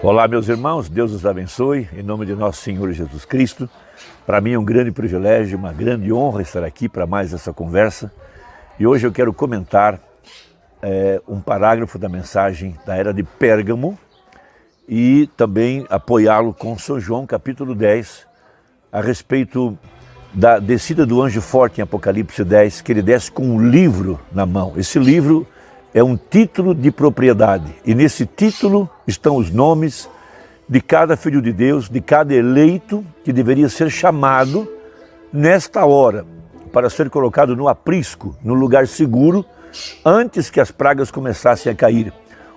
Olá, meus irmãos, Deus os abençoe, em nome de nosso Senhor Jesus Cristo. Para mim é um grande privilégio, uma grande honra estar aqui para mais essa conversa. E hoje eu quero comentar um parágrafo da mensagem da era de Pérgamo e também apoiá-lo com São João, capítulo 10, a respeito da descida do anjo forte em Apocalipse 10, que ele desce com um livro na mão. Esse livro é um título de propriedade e nesse título estão os nomes de cada filho de Deus, de cada eleito que deveria ser chamado nesta hora para ser colocado no aprisco, no lugar seguro, antes que as pragas começassem a cair.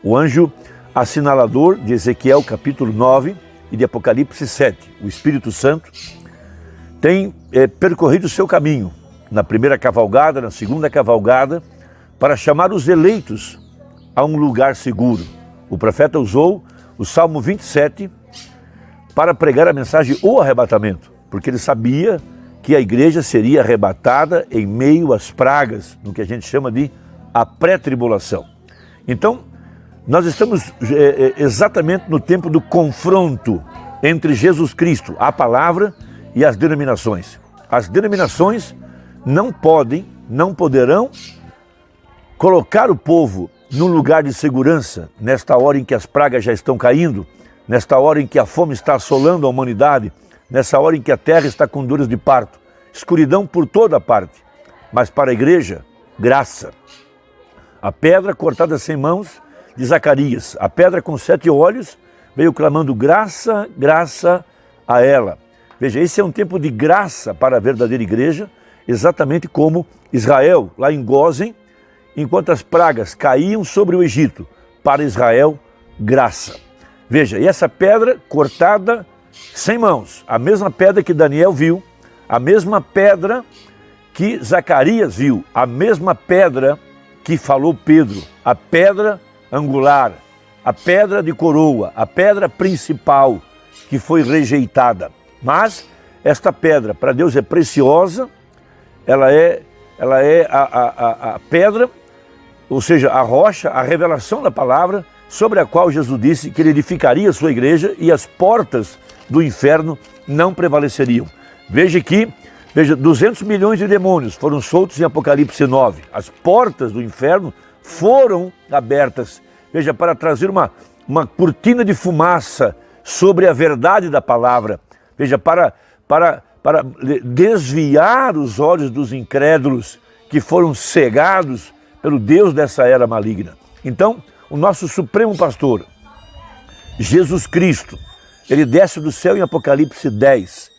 O anjo assinalador de Ezequiel capítulo 9 e de Apocalipse 7, o Espírito Santo, tem percorrido o seu caminho na primeira cavalgada, na segunda cavalgada, para chamar os eleitos a um lugar seguro. O profeta usou o Salmo 27 para pregar a mensagem o arrebatamento, porque ele sabia que a igreja seria arrebatada em meio às pragas, no que a gente chama de a pré-tribulação. Então, nós estamos exatamente no tempo do confronto entre Jesus Cristo, a palavra, e as denominações. As denominações não podem, não poderão colocar o povo num lugar de segurança, nesta hora em que as pragas já estão caindo, nesta hora em que a fome está assolando a humanidade, nessa hora em que a terra está com dores de parto, escuridão por toda parte. Mas para a igreja, graça. A pedra cortada sem mãos de Zacarias, a pedra com 7 olhos, veio clamando graça, graça a ela. Veja, esse é um tempo de graça para a verdadeira igreja, exatamente como Israel, lá em Gósen, enquanto as pragas caíam sobre o Egito, para Israel, graça. Veja, e essa pedra cortada sem mãos, a mesma pedra que Daniel viu, a mesma pedra que Zacarias viu, a mesma pedra que falou Pedro, a pedra angular, a pedra de coroa, a pedra principal que foi rejeitada. Mas esta pedra para Deus é preciosa, ela é a pedra, ou seja, a rocha, a revelação da palavra, sobre a qual Jesus disse que ele edificaria a sua igreja e as portas do inferno não prevaleceriam. Veja 200 milhões de demônios foram soltos em Apocalipse 9. As portas do inferno foram abertas, veja, para trazer uma cortina de fumaça sobre a verdade da palavra. Veja, para desviar os olhos dos incrédulos que foram cegados pelo Deus dessa era maligna. Então, o nosso supremo pastor, Jesus Cristo, ele desce do céu em Apocalipse 10.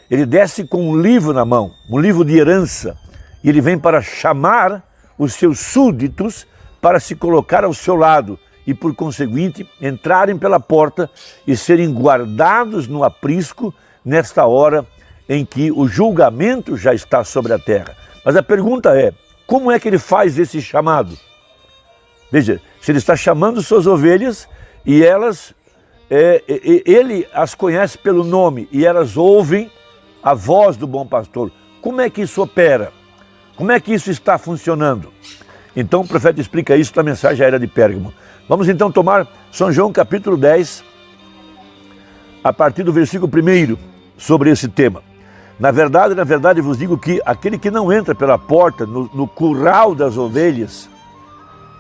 Ele desce com um livro na mão, um livro de herança, e ele vem para chamar os seus súditos para se colocar ao seu lado e, por conseguinte, entrarem pela porta e serem guardados no aprisco nesta hora em que o julgamento já está sobre a terra. Mas a pergunta é, como é que ele faz esse chamado? Veja, se ele está chamando suas ovelhas e elas, ele as conhece pelo nome e elas ouvem a voz do bom pastor, como é que isso opera? Como é que isso está funcionando? Então o profeta explica isso na mensagem à era de Pérgamo. Vamos então tomar São João capítulo 10, a partir do versículo 1, sobre esse tema. Na verdade vos digo que aquele que não entra pela porta, no curral das ovelhas,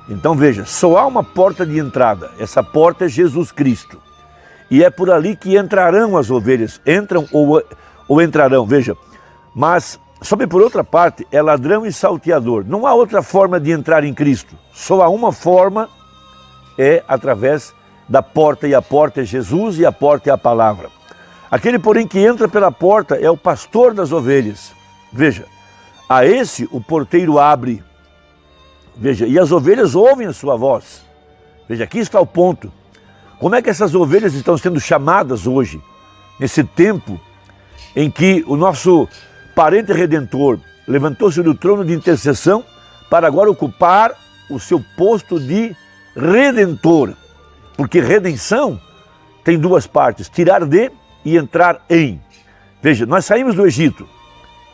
então veja, só há uma porta de entrada, essa porta é Jesus Cristo. E é por ali que entrarão as ovelhas, entram ou entrarão, veja. Mas, somente por outra parte, é ladrão e salteador. Não há outra forma de entrar em Cristo, só há uma forma, é através da porta, e a porta é Jesus e a porta é a palavra. Aquele, porém, que entra pela porta é o pastor das ovelhas. Veja, a esse o porteiro abre. Veja, e as ovelhas ouvem a sua voz. Veja, aqui está o ponto. Como é que essas ovelhas estão sendo chamadas hoje, nesse tempo em que o nosso parente redentor levantou-se do trono de intercessão para agora ocupar o seu posto de redentor? Porque redenção tem duas partes, tirar de e entrar em. Veja, nós saímos do Egito,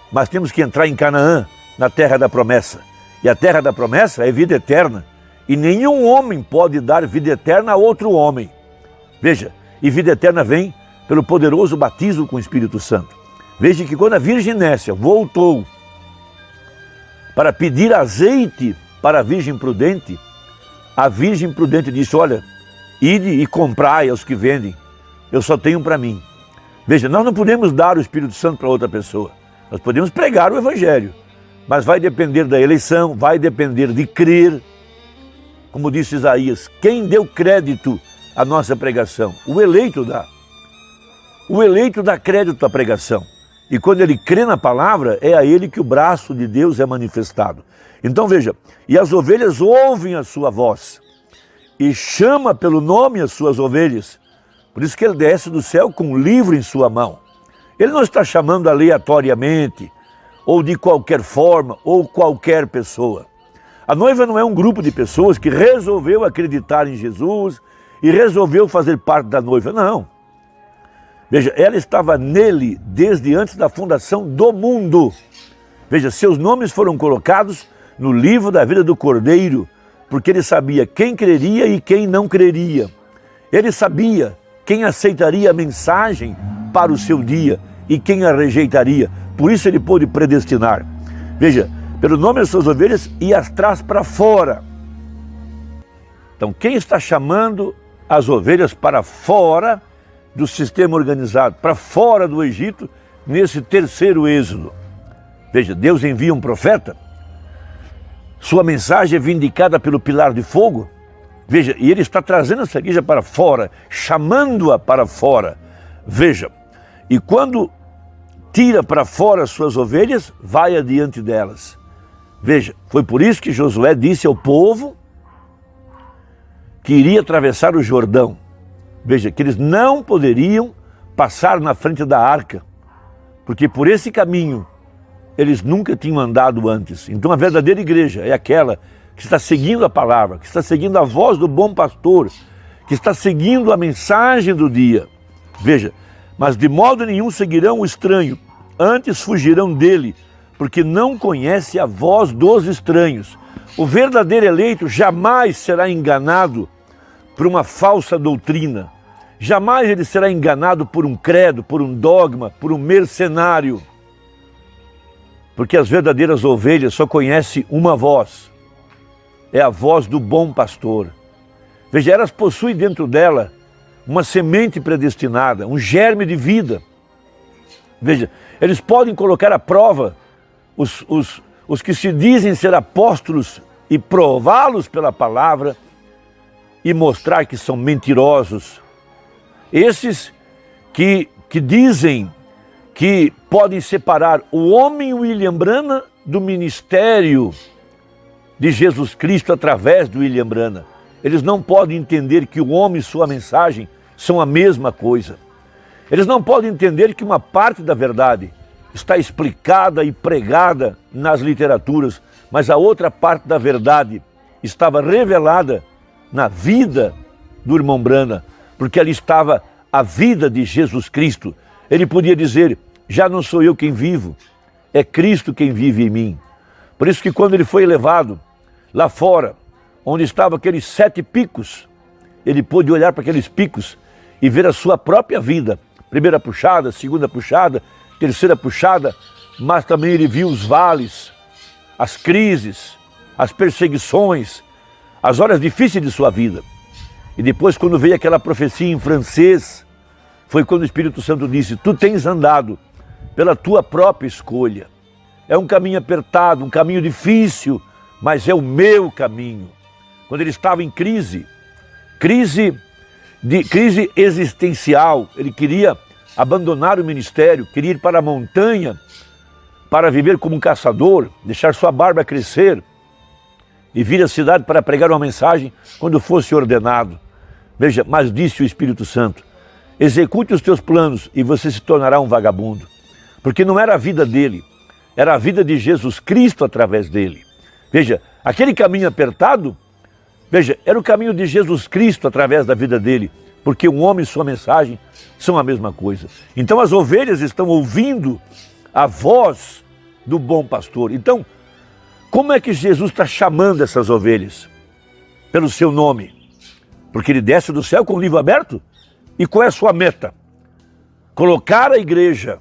mas temos que entrar em Canaã, na terra da promessa. E a terra da promessa é vida eterna. E nenhum homem pode dar vida eterna a outro homem. Veja, e vida eterna vem pelo poderoso batismo com o Espírito Santo. Veja que quando a Virgem Nécia voltou para pedir azeite para a Virgem Prudente, a Virgem Prudente disse, olha, ide e comprai aos que vendem, eu só tenho para mim. Veja, nós não podemos dar o Espírito Santo para outra pessoa, nós podemos pregar o Evangelho, mas vai depender da eleição, vai depender de crer. Como disse Isaías, quem deu crédito à nossa pregação? O eleito dá. O eleito dá crédito à pregação. E quando ele crê na palavra, é a ele que o braço de Deus é manifestado. Então veja, e as ovelhas ouvem a sua voz, e chama pelo nome as suas ovelhas. Por isso que ele desce do céu com um livro em sua mão. Ele não está chamando aleatoriamente, ou de qualquer forma, ou qualquer pessoa. A noiva não é um grupo de pessoas que resolveu acreditar em Jesus e resolveu fazer parte da noiva, não. Veja, ela estava nele desde antes da fundação do mundo. Veja, seus nomes foram colocados no livro da vida do Cordeiro, porque ele sabia quem creria e quem não creria. Ele sabia quem aceitaria a mensagem para o seu dia e quem a rejeitaria. Por isso ele pôde predestinar. Veja, pelo nome das suas ovelhas e as traz para fora. Então, quem está chamando as ovelhas para fora do sistema organizado, para fora do Egito, nesse terceiro êxodo? Veja, Deus envia um profeta, sua mensagem é vindicada pelo pilar de fogo. Veja, e ele está trazendo essa igreja para fora, chamando-a para fora. Veja, e quando tira para fora as suas ovelhas, vai adiante delas. Veja, foi por isso que Josué disse ao povo que iria atravessar o Jordão. Veja, que eles não poderiam passar na frente da arca, porque por esse caminho eles nunca tinham andado antes. Então a verdadeira igreja é aquela que está seguindo a palavra, que está seguindo a voz do bom pastor, que está seguindo a mensagem do dia. Veja, mas de modo nenhum seguirão o estranho, antes fugirão dele, porque não conhece a voz dos estranhos. O verdadeiro eleito jamais será enganado por uma falsa doutrina. Jamais ele será enganado por um credo, por um dogma, por um mercenário. Porque as verdadeiras ovelhas só conhecem uma voz. É a voz do bom pastor. Veja, elas possuem dentro dela uma semente predestinada, um germe de vida. Veja, eles podem colocar à prova os que se dizem ser apóstolos e prová-los pela palavra e mostrar que são mentirosos. Esses que dizem que podem separar o homem William Branham do ministério de Jesus Cristo através do William Branham. Eles não podem entender que o homem e sua mensagem são a mesma coisa. Eles não podem entender que uma parte da verdade está explicada e pregada nas literaturas, mas a outra parte da verdade estava revelada na vida do irmão Branham, porque ali estava a vida de Jesus Cristo. Ele podia dizer, já não sou eu quem vivo, é Cristo quem vive em mim. Por isso que quando ele foi levado lá fora, onde estavam aqueles 7 picos, ele pôde olhar para aqueles picos e ver a sua própria vida. Primeira puxada, segunda puxada, terceira puxada, mas também ele viu os vales, as crises, as perseguições, as horas difíceis de sua vida. E depois, quando veio aquela profecia em francês, foi quando o Espírito Santo disse, tu tens andado pela tua própria escolha. É um caminho apertado, um caminho difícil, mas é o meu caminho. Quando ele estava em crise existencial, ele queria abandonar o ministério, queria ir para a montanha para viver como um caçador, deixar sua barba crescer e vir à cidade para pregar uma mensagem quando fosse ordenado. Veja, mas disse o Espírito Santo, execute os teus planos e você se tornará um vagabundo. Porque não era a vida dele, era a vida de Jesus Cristo através dele. Veja, aquele caminho apertado, veja, era o caminho de Jesus Cristo através da vida dele, porque um homem e sua mensagem são a mesma coisa. Então as ovelhas estão ouvindo a voz do bom pastor. Então, como é que Jesus está chamando essas ovelhas? Pelo seu nome. Porque ele desce do céu com o livro aberto E qual é a sua meta? Colocar a igreja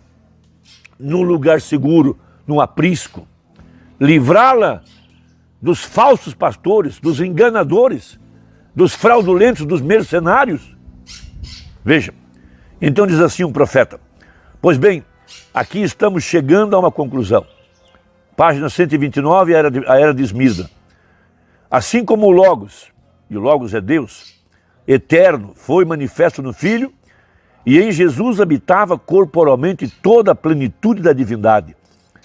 num lugar seguro, num aprisco, livrá-la dos falsos pastores, dos enganadores, dos fraudulentos, dos mercenários. Veja, então diz assim um profeta: pois bem, aqui estamos chegando a uma conclusão. Página 129, a era de Esmirna. Assim como o Logos, e o Logos é Deus, eterno, foi manifesto no Filho, e em Jesus habitava corporalmente toda a plenitude da divindade.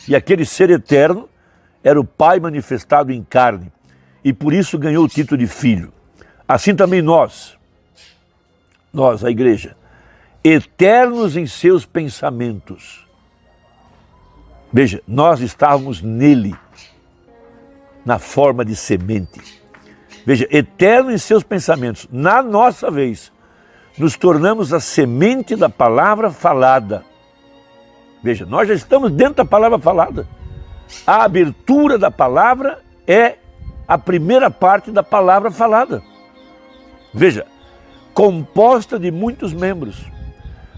E aquele ser eterno era o Pai manifestado em carne, e por isso ganhou o título de Filho. Assim também nós, a igreja, eternos em seus pensamentos. Veja, nós estávamos nele, na forma de semente. Veja, eterno em seus pensamentos. Na nossa vez, nos tornamos a semente da palavra falada. Veja, nós já estamos dentro da palavra falada. A abertura da palavra é a primeira parte da palavra falada. Veja, composta de muitos membros,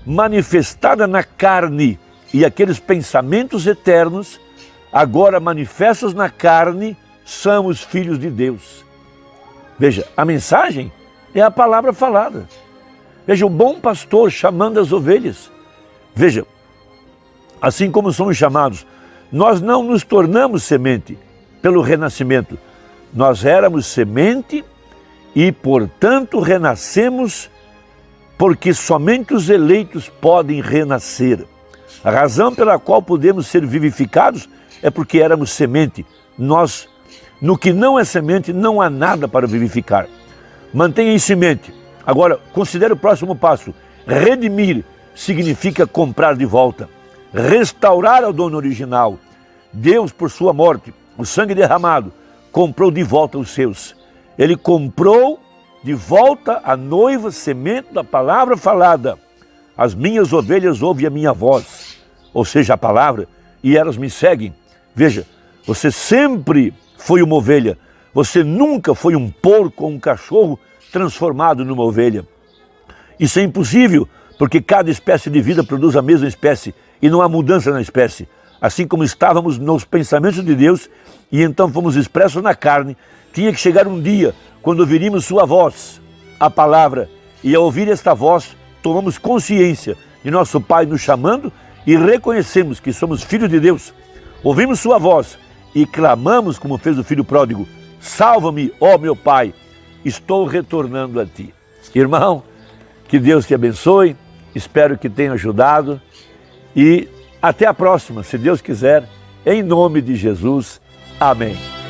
manifestada na carne, e aqueles pensamentos eternos, agora manifestos na carne, são os filhos de Deus. Veja, a mensagem é a palavra falada. Veja, o bom pastor chamando as ovelhas. Veja, assim como somos chamados, nós não nos tornamos semente pelo renascimento. Nós éramos semente e, portanto, renascemos porque somente os eleitos podem renascer. A razão pela qual podemos ser vivificados é porque éramos semente. Nós, no que não é semente, não há nada para vivificar. Mantenha isso em mente. Agora, considere o próximo passo. Redimir significa comprar de volta. Restaurar ao dono original. Deus, por sua morte, o sangue derramado, comprou de volta os seus. Ele comprou de volta a noiva semente da palavra falada. As minhas ovelhas ouvem a minha voz, ou seja, a palavra, e elas me seguem. Veja, você sempre foi uma ovelha. Você nunca foi um porco ou um cachorro transformado numa ovelha. Isso é impossível, porque cada espécie de vida produz a mesma espécie e não há mudança na espécie. Assim como estávamos nos pensamentos de Deus e então fomos expressos na carne, tinha que chegar um dia quando ouviríamos sua voz, a palavra, e ao ouvir esta voz, tomamos consciência de nosso Pai nos chamando e reconhecemos que somos filhos de Deus. Ouvimos sua voz e clamamos como fez o filho pródigo: salva-me, ó meu Pai, estou retornando a ti. Irmão, que Deus te abençoe, espero que tenha ajudado e até a próxima, se Deus quiser, em nome de Jesus. Amém.